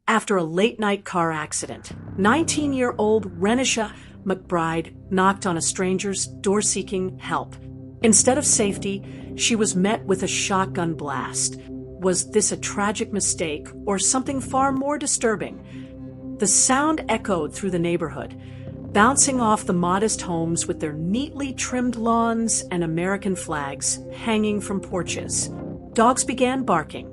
after a late-night car accident. 19-year-old Renisha McBride knocked on a stranger's door seeking help. Instead of safety, she was met with a shotgun blast. Was this a tragic mistake or something far more disturbing? The sound echoed through the neighborhood, bouncing off the modest homes with their neatly trimmed lawns and American flags hanging from porches. Dogs began barking.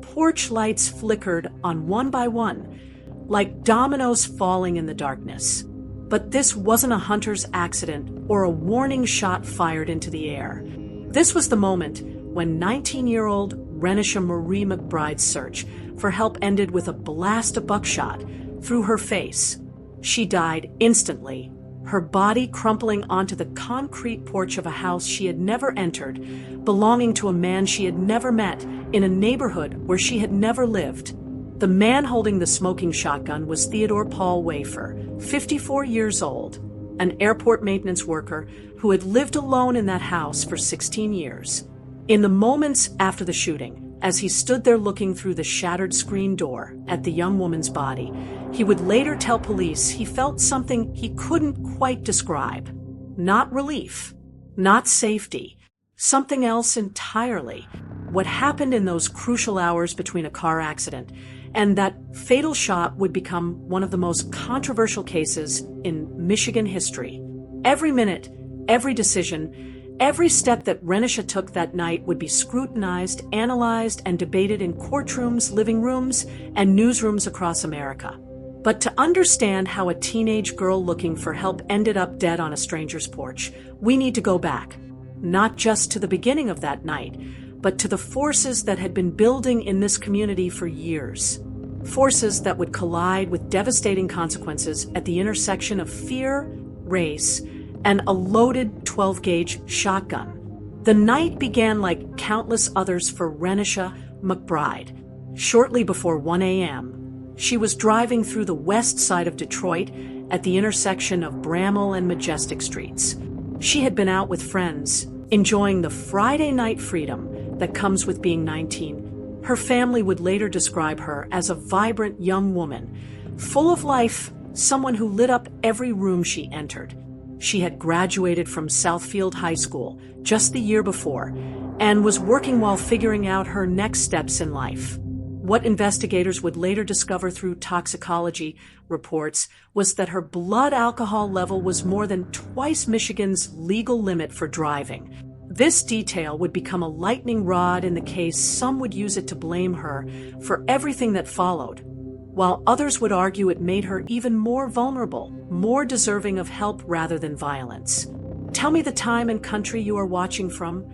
Porch lights flickered on one by one, like dominoes falling in the darkness. But this wasn't a hunter's accident or a warning shot fired into the air. This was the moment when 19-year-old Renisha Marie McBride's search for help ended with a blast of buckshot through her face. She died instantly, her body crumpling onto the concrete porch of a house she had never entered, belonging to a man she had never met in a neighborhood where she had never lived. The man holding the smoking shotgun was Theodore Wafer, 54 years old, an airport maintenance worker who had lived alone in that house for 16 years. In the moments after the shooting, as he stood there looking through the shattered screen door at the young woman's body, he would later tell police he felt something he couldn't quite describe. Not relief, not safety, something else entirely. What happened in those crucial hours between a car accident and that fatal shot would become one of the most controversial cases in Michigan history. Every minute, every decision, every step that Renisha took that night would be scrutinized, analyzed, and debated in courtrooms, living rooms, and newsrooms across America. But to understand how a teenage girl looking for help ended up dead on a stranger's porch, we need to go back, not just to the beginning of that night, but to the forces that had been building in this community for years. Forces that would collide with devastating consequences at the intersection of fear, race, and a loaded 12-gauge shotgun. The night began like countless others for Renisha McBride. Shortly before 1 a.m., she was driving through the west side of Detroit at the intersection of Bramall and Majestic Streets. She had been out with friends, enjoying the Friday night freedom that comes with being 19. Her family would later describe her as a vibrant young woman, full of life, someone who lit up every room she entered. She had graduated from Southfield High School just the year before and was working while figuring out her next steps in life. What investigators would later discover through toxicology reports was that her blood alcohol level was more than twice Michigan's legal limit for driving. This detail would become a lightning rod in the case. Some would use it to blame her for everything that followed, while others would argue it made her even more vulnerable, more deserving of help rather than violence. Tell me the time and country you are watching from.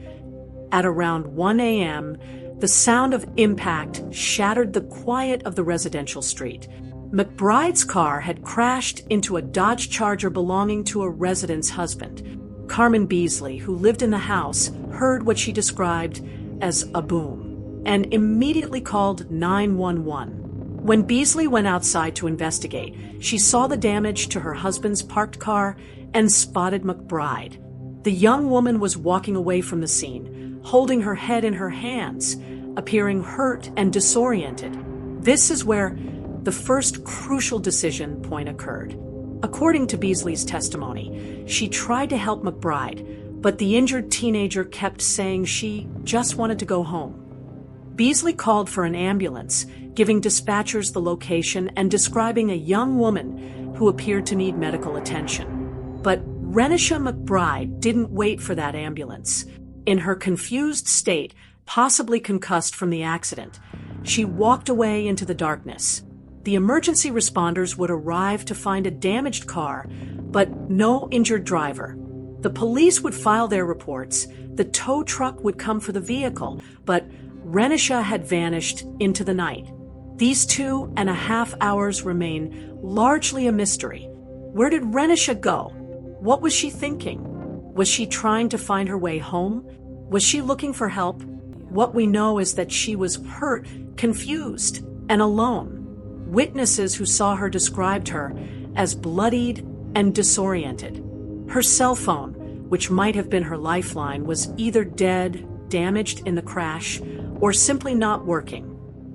At around 1 a.m., the sound of impact shattered the quiet of the residential street. McBride's car had crashed into a Dodge Charger belonging to a resident's husband. Carmen Beasley, who lived in the house, heard what she described as a boom and immediately called 911. When Beasley went outside to investigate, she saw the damage to her husband's parked car and spotted McBride. The young woman was walking away from the scene, holding her head in her hands, appearing hurt and disoriented. This is where the first crucial decision point occurred. According to Beasley's testimony, she tried to help McBride, but the injured teenager kept saying she just wanted to go home. Beasley called for an ambulance, giving dispatchers the location and describing a young woman who appeared to need medical attention. But Renisha McBride didn't wait for that ambulance. In her confused state, possibly concussed from the accident, she walked away into the darkness. The emergency responders would arrive to find a damaged car, but no injured driver. The police would file their reports. The tow truck would come for the vehicle, but Renisha had vanished into the night. These 2.5 hours remain largely a mystery. Where did Renisha go? What was she thinking? Was she trying to find her way home? Was she looking for help? What we know is that she was hurt, confused, and alone. Witnesses who saw her described her as bloodied and disoriented. Her cell phone, which might have been her lifeline, was either dead, damaged in the crash, or simply not working.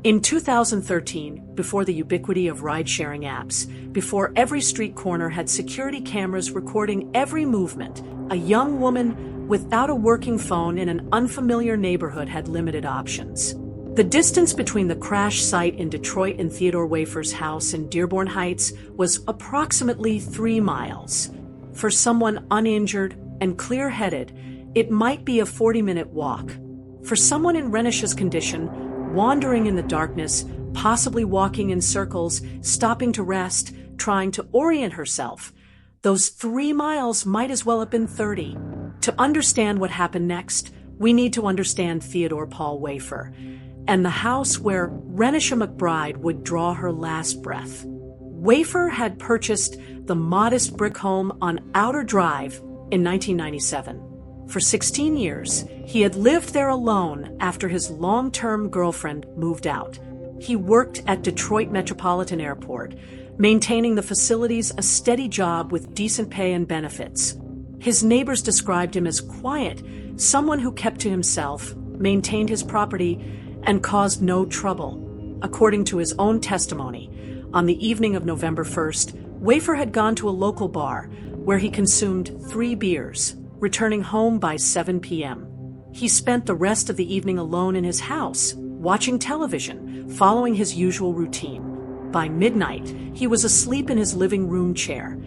In 2013, before the ubiquity of ride-sharing apps, before every street corner had security cameras recording every movement, a young woman without a working phone in an unfamiliar neighborhood had limited options. The distance between the crash site in Detroit and Theodore Wafer's house in Dearborn Heights was approximately 3 miles. For someone uninjured and clear-headed, it might be a 40-minute walk. For someone in Renisha's condition, wandering in the darkness, possibly walking in circles, stopping to rest, trying to orient herself, those 3 miles might as well have been 30. To understand what happened next, we need to understand Theodore Paul Wafer and the house where Renisha McBride would draw her last breath. Wafer had purchased the modest brick home on Outer Drive in 1997. For 16 years, he had lived there alone after his long-term girlfriend moved out. He worked at Detroit Metropolitan Airport, maintaining the facility's a steady job with decent pay and benefits. His neighbors described him as quiet, someone who kept to himself, maintained his property, and caused no trouble. According to his own testimony, on the evening of November 1st, Wafer had gone to a local bar where he consumed 3 beers, returning home by 7 p.m. He spent the rest of the evening alone in his house, watching television, following his usual routine. By midnight, he was asleep in his living room chair,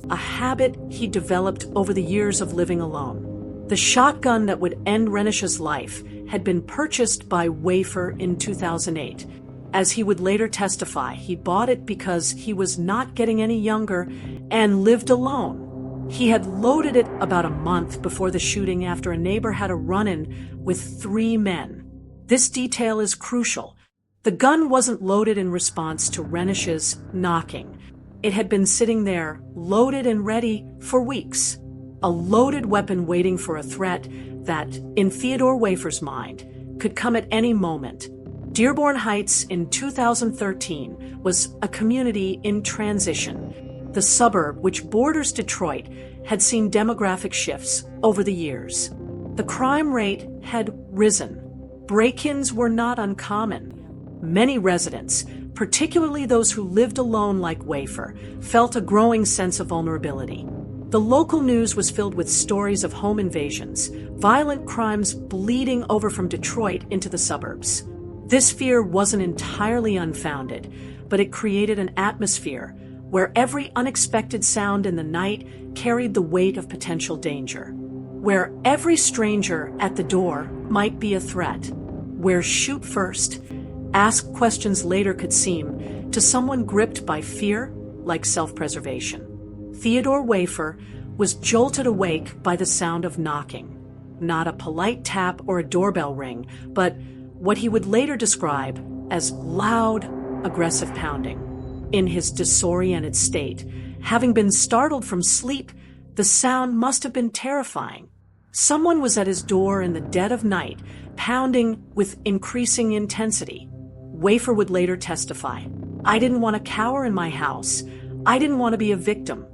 a habit he developed over the years of living alone. The shotgun that would end Renisha's life had been purchased by Wafer in 2008. As he would later testify, he bought it because he was not getting any younger and lived alone. He had loaded it about a month before the shooting after a neighbor had a run-in with 3 men. This detail is crucial. The gun wasn't loaded in response to Renisha's knocking. It had been sitting there, loaded and ready for weeks. A loaded weapon waiting for a threat that, in Theodore Wafer's mind, could come at any moment. Dearborn Heights in 2013 was a community in transition. The suburb, which borders Detroit, had seen demographic shifts over the years. The crime rate had risen. Break-ins were not uncommon. Many residents, particularly those who lived alone like Wafer, felt a growing sense of vulnerability. The local news was filled with stories of home invasions, violent crimes bleeding over from Detroit into the suburbs. This fear wasn't entirely unfounded, but it created an atmosphere where every unexpected sound in the night carried the weight of potential danger, where every stranger at the door might be a threat, where shoot first, ask questions later could seem, to someone gripped by fear, like self-preservation. Theodore Wafer was jolted awake by the sound of knocking. Not a polite tap or a doorbell ring, but what he would later describe as loud, aggressive pounding. In his disoriented state, having been startled from sleep, the sound must have been terrifying. Someone was at his door in the dead of night, pounding with increasing intensity. Wafer would later testify, "I didn't want to cower in my house. I didn't want to be a victim."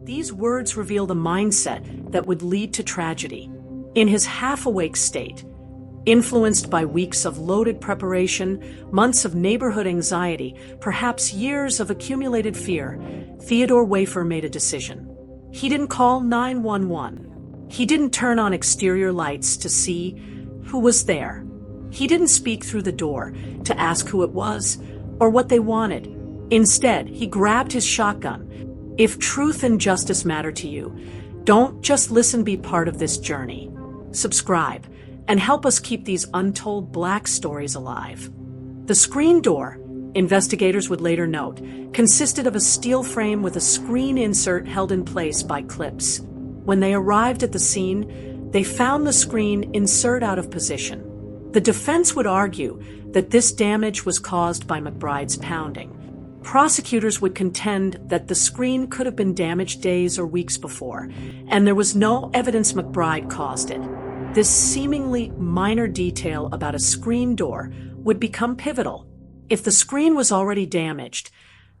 These words reveal the mindset that would lead to tragedy. In his half-awake state, influenced by weeks of loaded preparation, months of neighborhood anxiety, perhaps years of accumulated fear, Theodore Wafer made a decision. He didn't call 911. He didn't turn on exterior lights to see who was there. He didn't speak through the door to ask who it was or what they wanted. Instead, he grabbed his shotgun. If truth and justice matter to you, don't just listen, be part of this journey. Subscribe and help us keep these untold Black stories alive. The screen door, investigators would later note, consisted of a steel frame with a screen insert held in place by clips. When they arrived at the scene, they found the screen insert out of position. The defense would argue that this damage was caused by McBride's pounding. Prosecutors would contend that the screen could have been damaged days or weeks before, and there was no evidence McBride caused it. This seemingly minor detail about a screen door would become pivotal. If the screen was already damaged,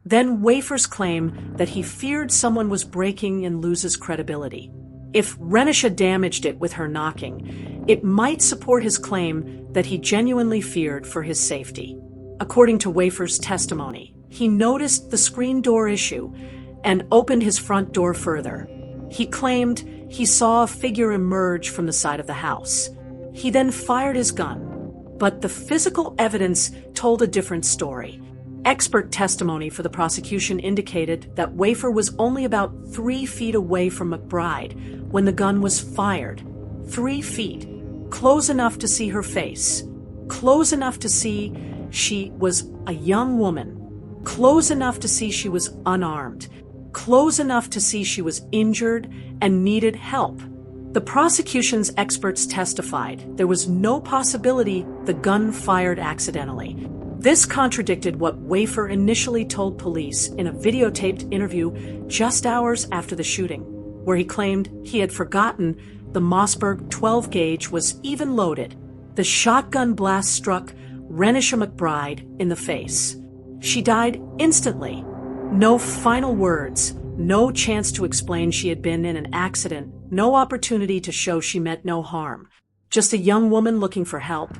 then Wafer's claim that he feared someone was breaking and loses credibility. If Renisha damaged it with her knocking, it might support his claim that he genuinely feared for his safety. According to Wafer's testimony, he noticed the screen door issue and opened his front door further. He claimed he saw a figure emerge from the side of the house. He then fired his gun, but the physical evidence told a different story. Expert testimony for the prosecution indicated that Wafer was only about 3 feet away from McBride when the gun was fired. 3 feet. Close enough to see her face. Close enough to see she was a young woman. Close enough to see she was unarmed. Close enough to see she was injured and needed help. The prosecution's experts testified there was no possibility the gun fired accidentally. This contradicted what Wafer initially told police in a videotaped interview just hours after the shooting, where he claimed he had forgotten the Mossberg 12-gauge was even loaded. The shotgun blast struck Renisha McBride in the face. She died instantly. No final words, no chance to explain she had been in an accident, no opportunity to show she meant no harm. Just a young woman looking for help.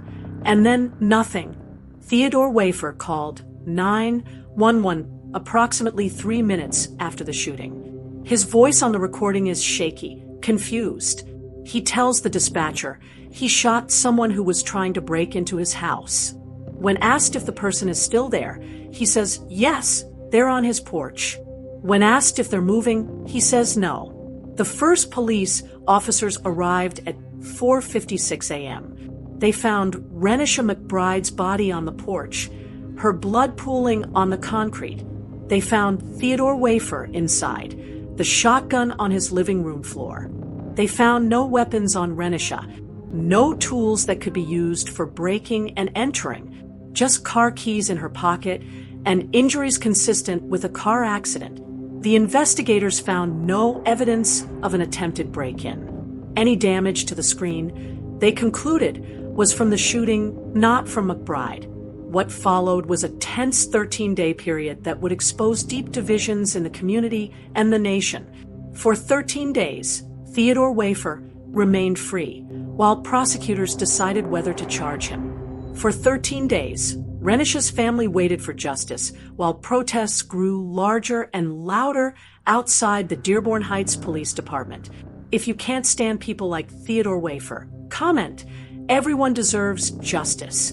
And then nothing. Theodore Wafer called 911 approximately 3 minutes after the shooting. His voice on the recording is shaky, confused. He tells the dispatcher he shot someone who was trying to break into his house. When asked if the person is still there, he says yes, they're on his porch. When asked if they're moving, he says no. The first police officers arrived at 4:56 a.m. They found Renisha McBride's body on the porch, her blood pooling on the concrete. They found Theodore Wafer inside, the shotgun on his living room floor. They found no weapons on Renisha, no tools that could be used for breaking and entering, just car keys in her pocket and injuries consistent with a car accident. The investigators found no evidence of an attempted break-in. Any damage to the screen, they concluded, was from the shooting, not from McBride. What followed was a tense 13-day period that would expose deep divisions in the community and the nation. For 13 days, Theodore Wafer remained free, while prosecutors decided whether to charge him. For 13 days, Renisha's family waited for justice, while protests grew larger and louder outside the Dearborn Heights Police Department. If you can't stand people like Theodore Wafer, comment. Everyone deserves justice.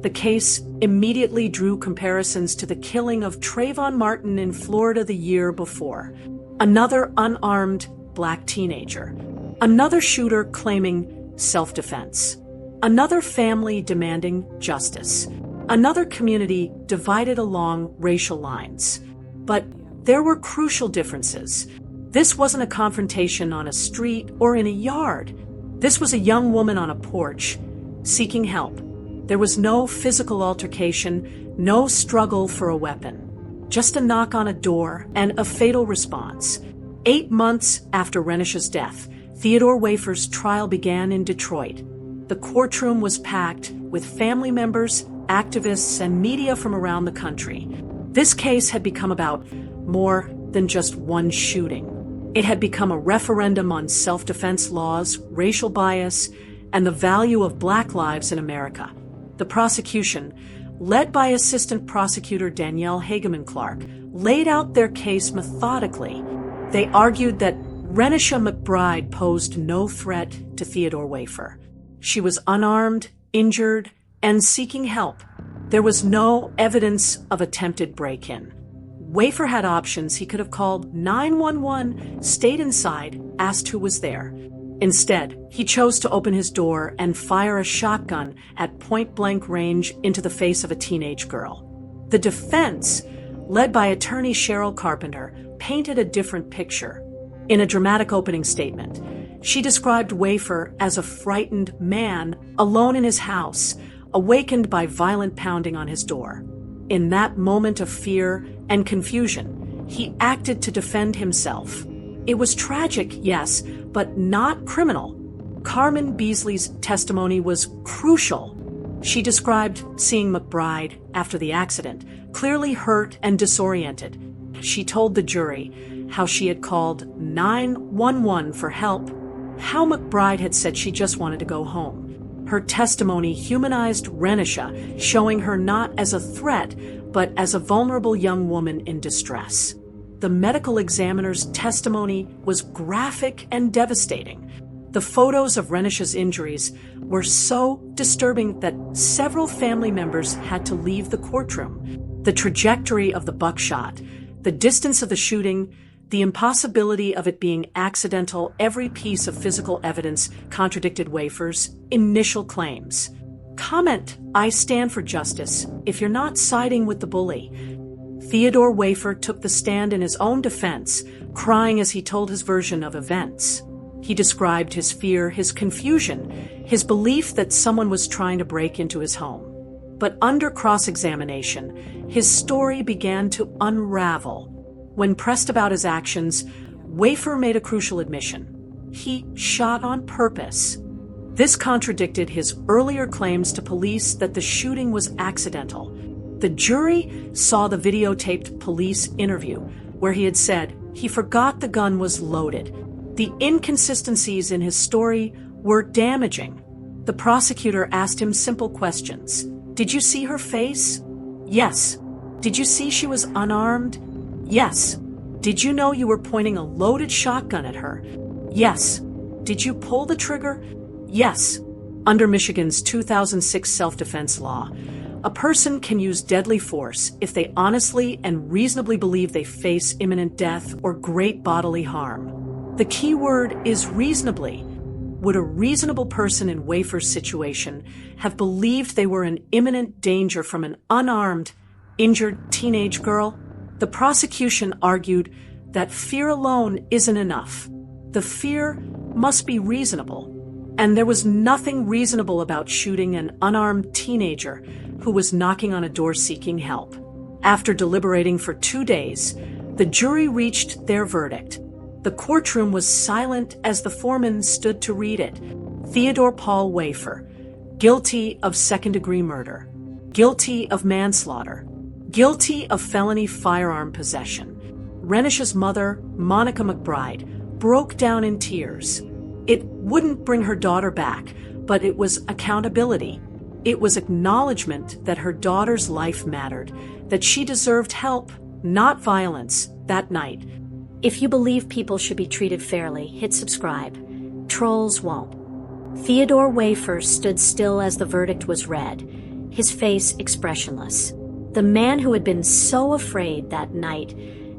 The case immediately drew comparisons to the killing of Trayvon Martin in Florida the year before. Another unarmed black teenager. Another shooter claiming self-defense. Another family demanding justice. Another community divided along racial lines. But there were crucial differences. This wasn't a confrontation on a street or in a yard. This was a young woman on a porch, seeking help. There was no physical altercation, no struggle for a weapon. Just a knock on a door and a fatal response. 8 months after Renisha's death, Theodore Wafer's trial began in Detroit. The courtroom was packed with family members, activists, and media from around the country. This case had become about more than just one shooting. It had become a referendum on self-defense laws, racial bias, and the value of black lives in America. The prosecution, led by Assistant Prosecutor Danielle Hageman Clark, laid out their case methodically. They argued that Renisha McBride posed no threat to Theodore Wafer. She was unarmed, injured, and seeking help. There was no evidence of attempted break-in. Wafer had options. He could have called 911, stayed inside, asked who was there. Instead, he chose to open his door and fire a shotgun at point-blank range into the face of a teenage girl. The defense, led by attorney Cheryl Carpenter, painted a different picture. In a dramatic opening statement, she described Wafer as a frightened man alone in his house, awakened by violent pounding on his door. In that moment of fear and confusion, he acted to defend himself. It was tragic, yes, but not criminal. Carmen Beasley's testimony was crucial. She described seeing McBride after the accident, clearly hurt and disoriented. She told the jury how she had called 911 for help, how McBride had said she just wanted to go home. Her testimony humanized Renisha, showing her not as a threat, but as a vulnerable young woman in distress. The medical examiner's testimony was graphic and devastating. The photos of Renisha's injuries were so disturbing that several family members had to leave the courtroom. The trajectory of the buckshot, the distance of the shooting, the impossibility of it being accidental, every piece of physical evidence contradicted Wafer's initial claims. Comment, "I stand for justice," if you're not siding with the bully. Theodore Wafer took the stand in his own defense, crying as he told his version of events. He described his fear, his confusion, his belief that someone was trying to break into his home. But under cross-examination, his story began to unravel. When pressed about his actions, Wafer made a crucial admission. He shot on purpose. This contradicted his earlier claims to police that the shooting was accidental. The jury saw the videotaped police interview, where he had said he forgot the gun was loaded. The inconsistencies in his story were damaging. The prosecutor asked him simple questions. Did you see her face? Yes. Did you see she was unarmed? Yes. Did you know you were pointing a loaded shotgun at her? Yes. Did you pull the trigger? Yes. Under Michigan's 2006 self-defense law, a person can use deadly force if they honestly and reasonably believe they face imminent death or great bodily harm. The key word is reasonably. Would a reasonable person in Wafer's situation have believed they were in imminent danger from an unarmed, injured teenage girl? The prosecution argued that fear alone isn't enough. The fear must be reasonable. And there was nothing reasonable about shooting an unarmed teenager who was knocking on a door seeking help. After deliberating for 2 days, the jury reached their verdict. The courtroom was silent as the foreman stood to read it. Theodore Paul Wafer, guilty of second-degree murder, guilty of manslaughter, guilty of felony firearm possession. Renisha's mother, Monica McBride, broke down in tears. It wouldn't bring her daughter back, but it was accountability. It was acknowledgement that her daughter's life mattered, that she deserved help, not violence, that night. If you believe people should be treated fairly, hit subscribe. Trolls won't. Theodore Wafer stood still as the verdict was read, his face expressionless. The man who had been so afraid that night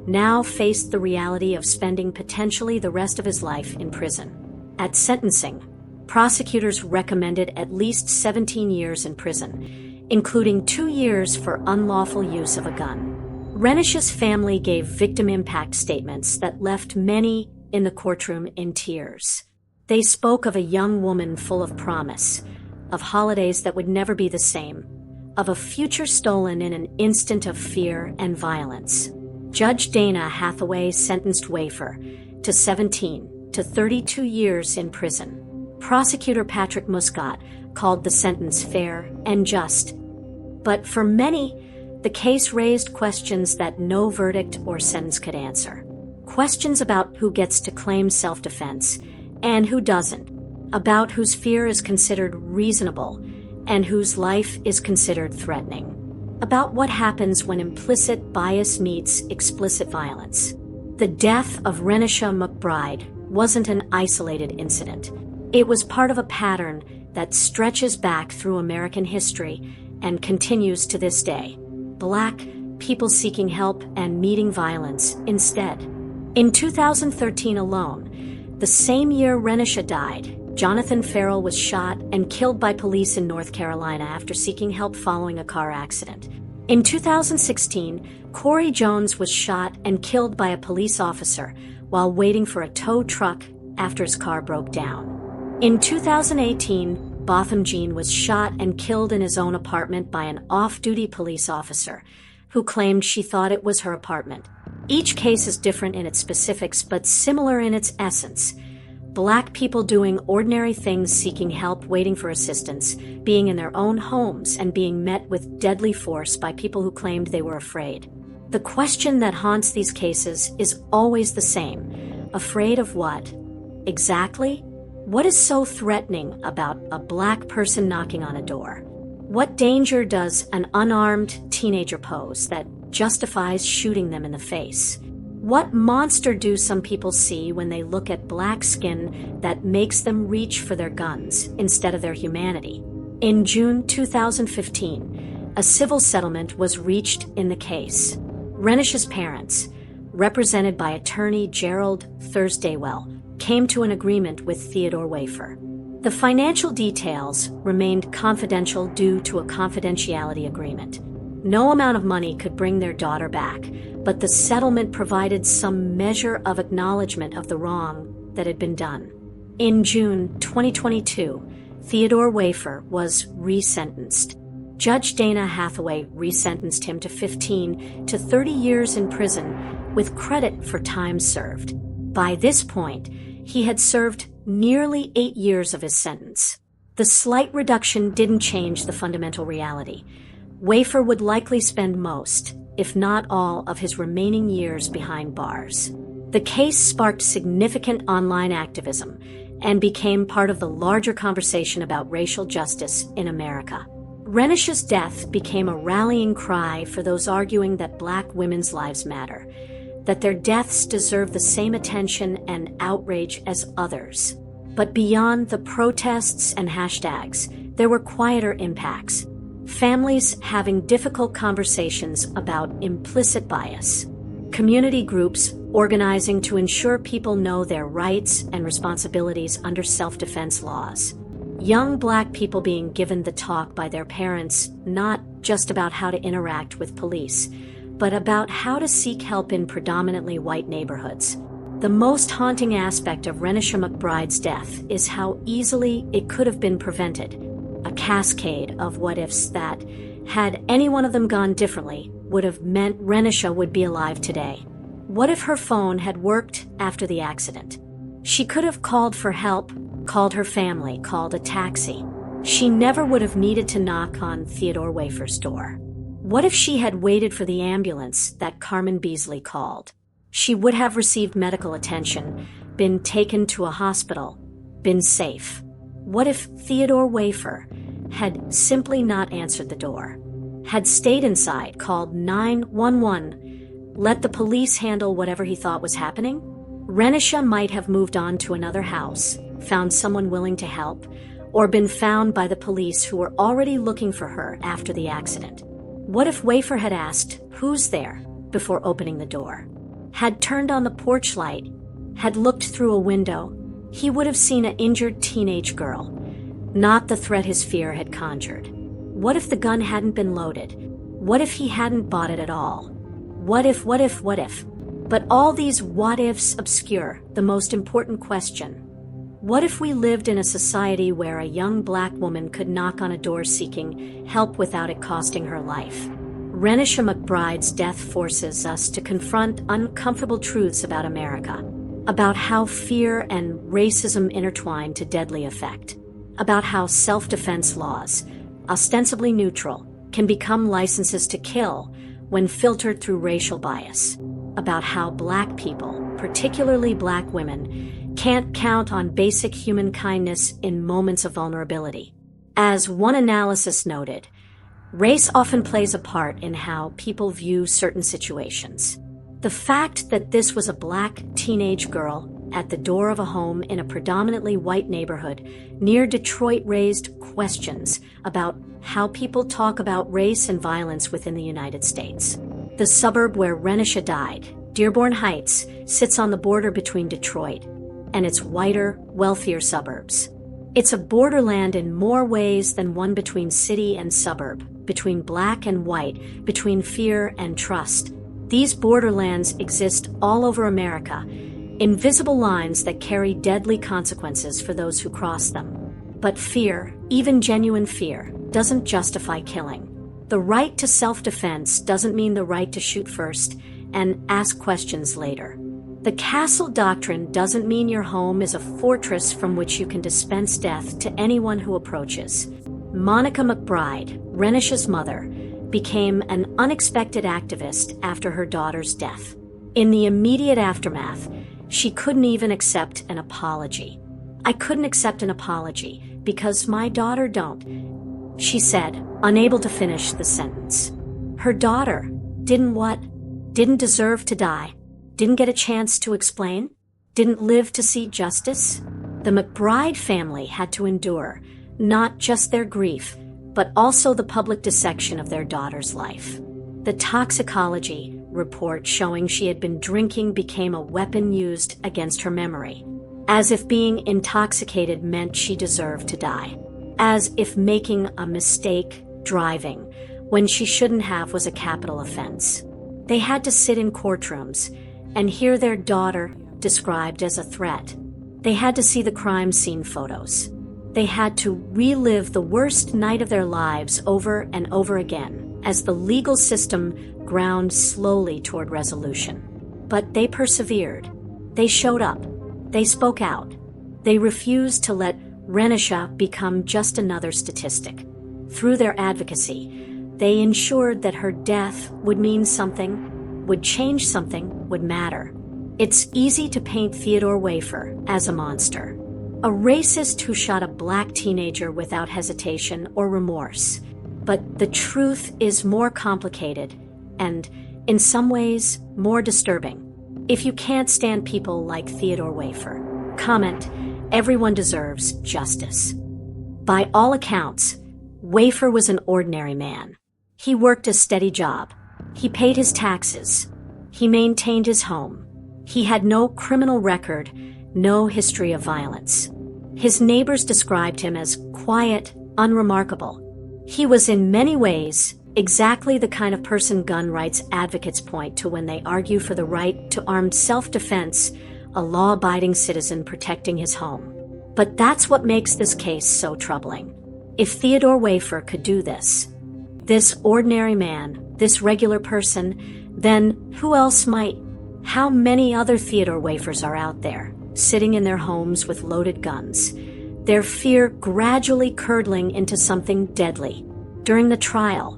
now faced the reality of spending potentially the rest of his life in prison. At sentencing, prosecutors recommended at least 17 years in prison, including 2 years for unlawful use of a gun. Renisha's family gave victim impact statements that left many in the courtroom in tears. They spoke of a young woman full of promise, of holidays that would never be the same, of a future stolen in an instant of fear and violence. Judge Dana Hathaway sentenced Wafer to 17 to 32 years in prison. Prosecutor Patrick Muscat called the sentence fair and just. But for many, the case raised questions that no verdict or sentence could answer. Questions about who gets to claim self-defense and who doesn't, about whose fear is considered reasonable and whose life is considered threatening, about what happens when implicit bias meets explicit violence. The death of Renisha McBride wasn't an isolated incident. It was part of a pattern that stretches back through American history and continues to this day. Black people seeking help and meeting violence instead. In 2013 alone, the same year Renisha died, Jonathan Farrell was shot and killed by police in North Carolina after seeking help following a car accident. In 2016, Corey Jones was shot and killed by a police officer while waiting for a tow truck after his car broke down. In 2018, Botham Jean was shot and killed in his own apartment by an off-duty police officer who claimed she thought it was her apartment. Each case is different in its specifics but similar in its essence. Black people doing ordinary things, seeking help, waiting for assistance, being in their own homes and being met with deadly force by people who claimed they were afraid. The question that haunts these cases is always the same. Afraid of what? Exactly? What is so threatening about a black person knocking on a door? What danger does an unarmed teenager pose that justifies shooting them in the face? What monster do some people see when they look at black skin that makes them reach for their guns instead of their humanity? In June 2015, a civil settlement was reached in the case. Renisha's parents, represented by attorney Gerald Thursdaywell, came to an agreement with Theodore Wafer. The financial details remained confidential due to a confidentiality agreement. No amount of money could bring their daughter back, but the settlement provided some measure of acknowledgement of the wrong that had been done. In June 2022, Theodore Wafer was resentenced. Judge Dana Hathaway resentenced him to 15 to 30 years in prison with credit for time served. By this point, he had served nearly 8 years of his sentence. The slight reduction didn't change the fundamental reality. Wafer would likely spend most, if not all, of his remaining years behind bars. The case sparked significant online activism and became part of the larger conversation about racial justice in America. Renisha's death became a rallying cry for those arguing that black women's lives matter, that their deaths deserve the same attention and outrage as others. But beyond the protests and hashtags, there were quieter impacts. Families having difficult conversations about implicit bias. Community groups organizing to ensure people know their rights and responsibilities under self-defense laws. Young black people being given the talk by their parents, not just about how to interact with police, but about how to seek help in predominantly white neighborhoods. The most haunting aspect of Renisha McBride's death is how easily it could have been prevented. A cascade of what-ifs that, had any one of them gone differently, would have meant Renisha would be alive today. What if her phone had worked after the accident? She could have called for help, called her family, called a taxi. She never would have needed to knock on Theodore Wafer's door. What if she had waited for the ambulance that Carmen Beasley called? She would have received medical attention, been taken to a hospital, been safe. What if Theodore Wafer had simply not answered the door, had stayed inside, called 911, let the police handle whatever he thought was happening? Renisha might have moved on to another house, found someone willing to help, or been found by the police who were already looking for her after the accident. What if Wafer had asked, "Who's there?" before opening the door? Had turned on the porch light, had looked through a window, he would have seen an injured teenage girl, not the threat his fear had conjured. What if the gun hadn't been loaded? What if he hadn't bought it at all? What if? But all these what-ifs obscure the most important question. What if we lived in a society where a young black woman could knock on a door seeking help without it costing her life? Renisha McBride's death forces us to confront uncomfortable truths about America, about how fear and racism intertwine to deadly effect, about how self-defense laws, ostensibly neutral, can become licenses to kill when filtered through racial bias, about how black people, particularly black women, can't count on basic human kindness in moments of vulnerability. As one analysis noted, race often plays a part in how people view certain situations. The fact that this was a black teenage girl at the door of a home in a predominantly white neighborhood near Detroit raised questions about how people talk about race and violence within the United States. The suburb where Renisha died, Dearborn Heights, sits on the border between Detroit and its whiter, wealthier suburbs. It's a borderland in more ways than one between city and suburb, between black and white, between fear and trust. These borderlands exist all over America, invisible lines that carry deadly consequences for those who cross them. But fear, even genuine fear, doesn't justify killing. The right to self-defense doesn't mean the right to shoot first and ask questions later. The castle doctrine doesn't mean your home is a fortress from which you can dispense death to anyone who approaches. Monica McBride, Renisha's mother, became an unexpected activist after her daughter's death. In the immediate aftermath, she couldn't even accept an apology. I couldn't accept an apology because my daughter don't," she said, unable to finish the sentence. Her daughter didn't what? Didn't deserve to die? Didn't get a chance to explain? Didn't live to see justice? The McBride family had to endure not just their grief, but also the public dissection of their daughter's life. The toxicology report showing she had been drinking became a weapon used against her memory, as if being intoxicated meant she deserved to die, as if making a mistake driving when she shouldn't have was a capital offense. They had to sit in courtrooms and hear their daughter described as a threat. They had to see the crime scene photos. They had to relive the worst night of their lives over and over again as the legal system ground slowly toward resolution. But they persevered. They showed up. They spoke out. They refused to let Renisha become just another statistic. Through their advocacy, they ensured that her death would mean something, would change something, would matter. It's easy to paint Theodore Wafer as a monster, a racist who shot a black teenager without hesitation or remorse. But the truth is more complicated and, in some ways, more disturbing. If you can't stand people like Theodore Wafer, comment, "Everyone deserves justice." By all accounts, Wafer was an ordinary man. He worked a steady job. He paid his taxes. He maintained his home. He had no criminal record, no history of violence. His neighbors described him as quiet, unremarkable. He was in many ways exactly the kind of person gun rights advocates point to when they argue for the right to armed self-defense, a law-abiding citizen protecting his home. But that's what makes this case so troubling. If Theodore Wafer could do this ordinary man, this regular person, then who else might? How many other Theodore Wafers are out there, sitting in their homes with loaded guns, their fear gradually curdling into something deadly? During the trial,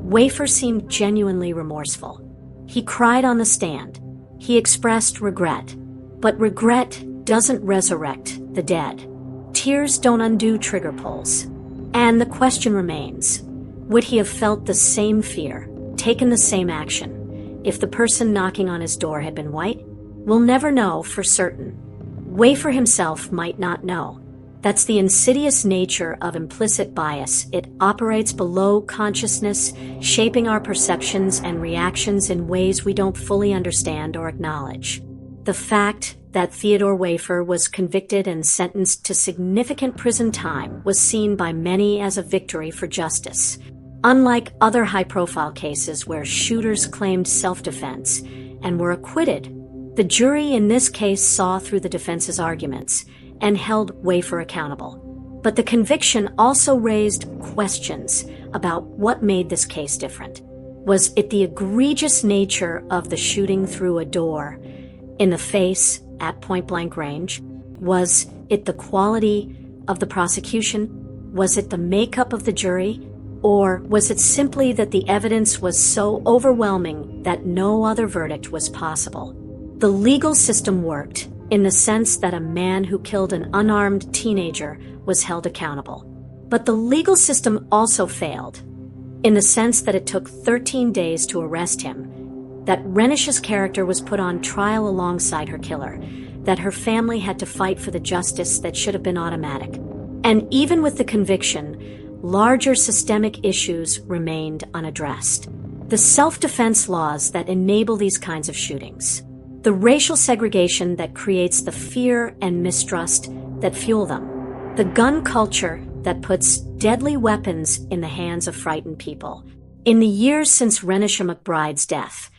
Wafer seemed genuinely remorseful. He cried on the stand. He expressed regret. But regret doesn't resurrect the dead. Tears don't undo trigger pulls. And the question remains, would he have felt the same fear, taken the same action, if the person knocking on his door had been white? We'll never know for certain. Wafer himself might not know. That's the insidious nature of implicit bias. It operates below consciousness, shaping our perceptions and reactions in ways we don't fully understand or acknowledge. The fact that Theodore Wafer was convicted and sentenced to significant prison time was seen by many as a victory for justice. Unlike other high-profile cases where shooters claimed self-defense and were acquitted, the jury in this case saw through the defense's arguments and held Wafer accountable. But the conviction also raised questions about what made this case different. Was it the egregious nature of the shooting through a door in the face at point-blank range? Was it the quality of the prosecution? Was it the makeup of the jury? Or was it simply that the evidence was so overwhelming that no other verdict was possible? The legal system worked in the sense that a man who killed an unarmed teenager was held accountable. But the legal system also failed in the sense that it took 13 days to arrest him, that Renisha's character was put on trial alongside her killer, that her family had to fight for the justice that should have been automatic. And even with the conviction, larger systemic issues remained unaddressed. The self-defense laws that enable these kinds of shootings, the racial segregation that creates the fear and mistrust that fuel them, the gun culture that puts deadly weapons in the hands of frightened people. In the years since Renisha McBride's death,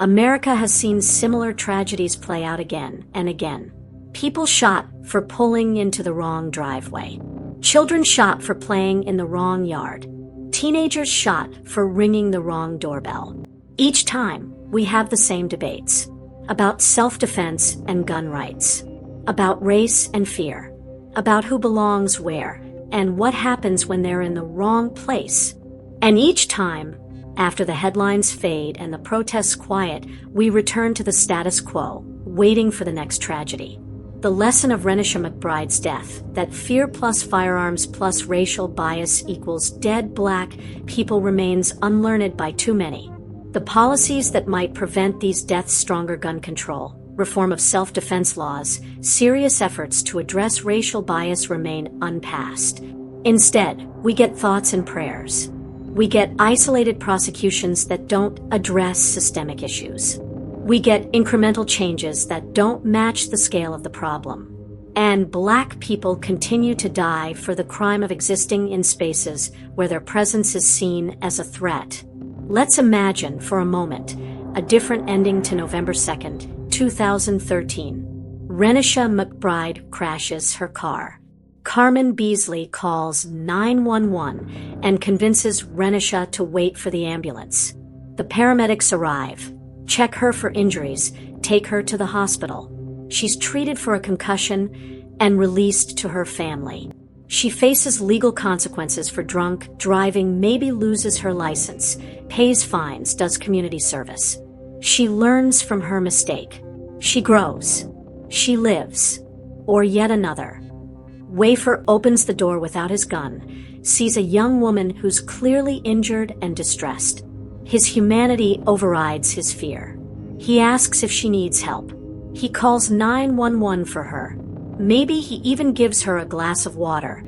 America has seen similar tragedies play out again and again. People shot for pulling into the wrong driveway. Children shot for playing in the wrong yard. Teenagers shot for ringing the wrong doorbell. Each time, we have the same debates about self-defense and gun rights, about race and fear, about who belongs where, and what happens when they're in the wrong place. And each time, after the headlines fade and the protests quiet, we return to the status quo, waiting for the next tragedy. The lesson of Renisha McBride's death, that fear plus firearms plus racial bias equals dead black people, remains unlearned by too many. The policies that might prevent these deaths: stronger gun control, reform of self-defense laws, serious efforts to address racial bias remain unpassed. Instead, we get thoughts and prayers. We get isolated prosecutions that don't address systemic issues. We get incremental changes that don't match the scale of the problem. And black people continue to die for the crime of existing in spaces where their presence is seen as a threat. Let's imagine for a moment a different ending to November 2nd, 2013. Renisha McBride crashes her car. Carmen Beasley calls 911 and convinces Renisha to wait for the ambulance. The paramedics arrive, check her for injuries, take her to the hospital. She's treated for a concussion and released to her family. She faces legal consequences for drunk driving, maybe loses her license, pays fines, does community service. She learns from her mistake. She grows. She lives. Or yet another. Wafer opens the door without his gun, sees a young woman who's clearly injured and distressed. His humanity overrides his fear. He asks if she needs help. He calls 911 for her. Maybe he even gives her a glass of water,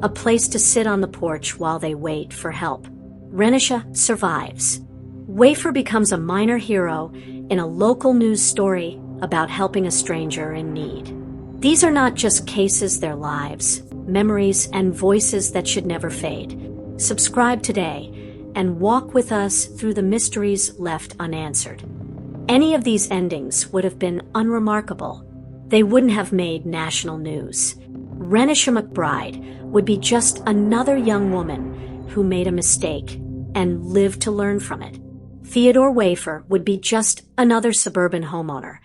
a place to sit on the porch while they wait for help. Renisha survives. Wafer becomes a minor hero in a local news story about helping a stranger in need. These are not just cases, they're lives, memories, and voices that should never fade. Subscribe today and walk with us through the mysteries left unanswered. Any of these endings would have been unremarkable. They wouldn't have made national news. Renisha McBride would be just another young woman who made a mistake and lived to learn from it. Theodore Wafer would be just another suburban homeowner,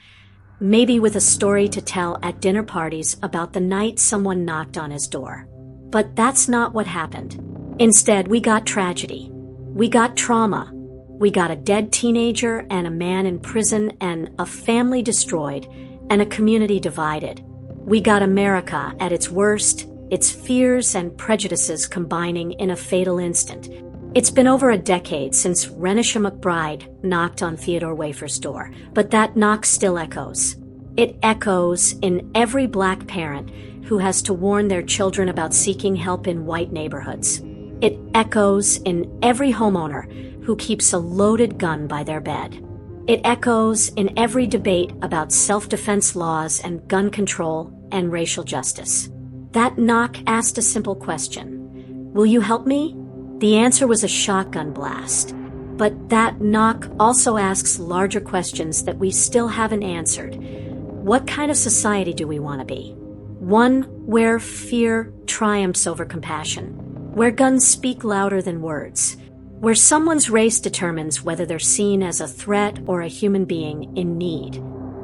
maybe with a story to tell at dinner parties about the night someone knocked on his door. But that's not what happened. Instead, we got tragedy. We got trauma. We got a dead teenager and a man in prison and a family destroyed and a community divided. We got America at its worst, its fears and prejudices combining in a fatal instant. It's been over a decade since Renisha McBride knocked on Theodore Wafer's door, but that knock still echoes. It echoes in every black parent who has to warn their children about seeking help in white neighborhoods. It echoes in every homeowner who keeps a loaded gun by their bed. It echoes in every debate about self-defense laws and gun control and racial justice. That knock asked a simple question: will you help me? The answer was a shotgun blast. But that knock also asks larger questions that we still haven't answered. What kind of society do we want to be? One where fear triumphs over compassion, where guns speak louder than words, where someone's race determines whether they're seen as a threat or a human being in need.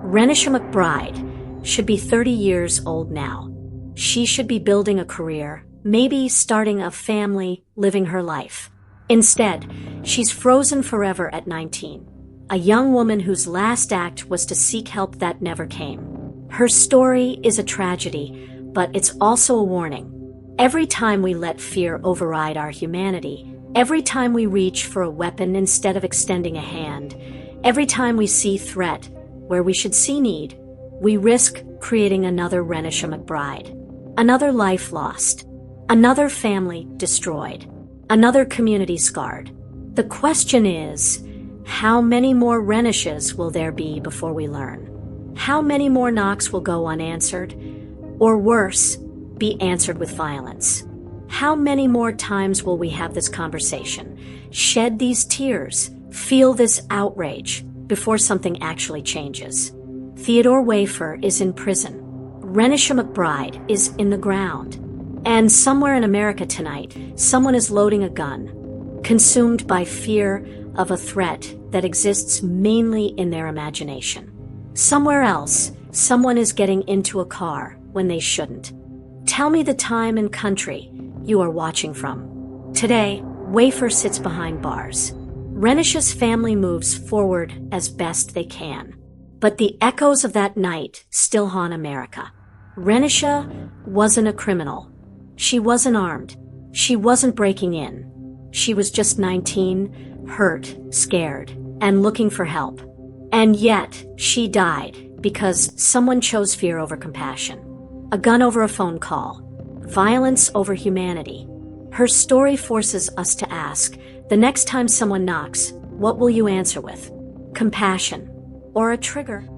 Renisha McBride should be 30 years old now. She should be building a career, maybe starting a family, living her life. Instead, she's frozen forever at 19, a young woman whose last act was to seek help that never came. Her story is a tragedy, but it's also a warning. Every time we let fear override our humanity, every time we reach for a weapon instead of extending a hand, every time we see threat where we should see need, we risk creating another Renisha McBride, another life lost, another family destroyed, another community scarred. The question is, how many more Renishas will there be before we learn? How many more knocks will go unanswered? Or worse, be answered with violence? How many more times will we have this conversation, shed these tears, feel this outrage before something actually changes? Theodore Wafer is in prison. Renisha McBride is in the ground. And somewhere in America tonight, someone is loading a gun, consumed by fear of a threat that exists mainly in their imagination. Somewhere else, someone is getting into a car when they shouldn't. Tell me the time and country you are watching from. Today, Wafer sits behind bars. Renisha's family moves forward as best they can. But the echoes of that night still haunt America. Renisha wasn't a criminal. She wasn't armed. She wasn't breaking in. She was just 19, hurt, scared, and looking for help. And yet, she died because someone chose fear over compassion. A gun over a phone call. Violence over humanity. Her story forces us to ask, the next time someone knocks, what will you answer with? Compassion or a trigger?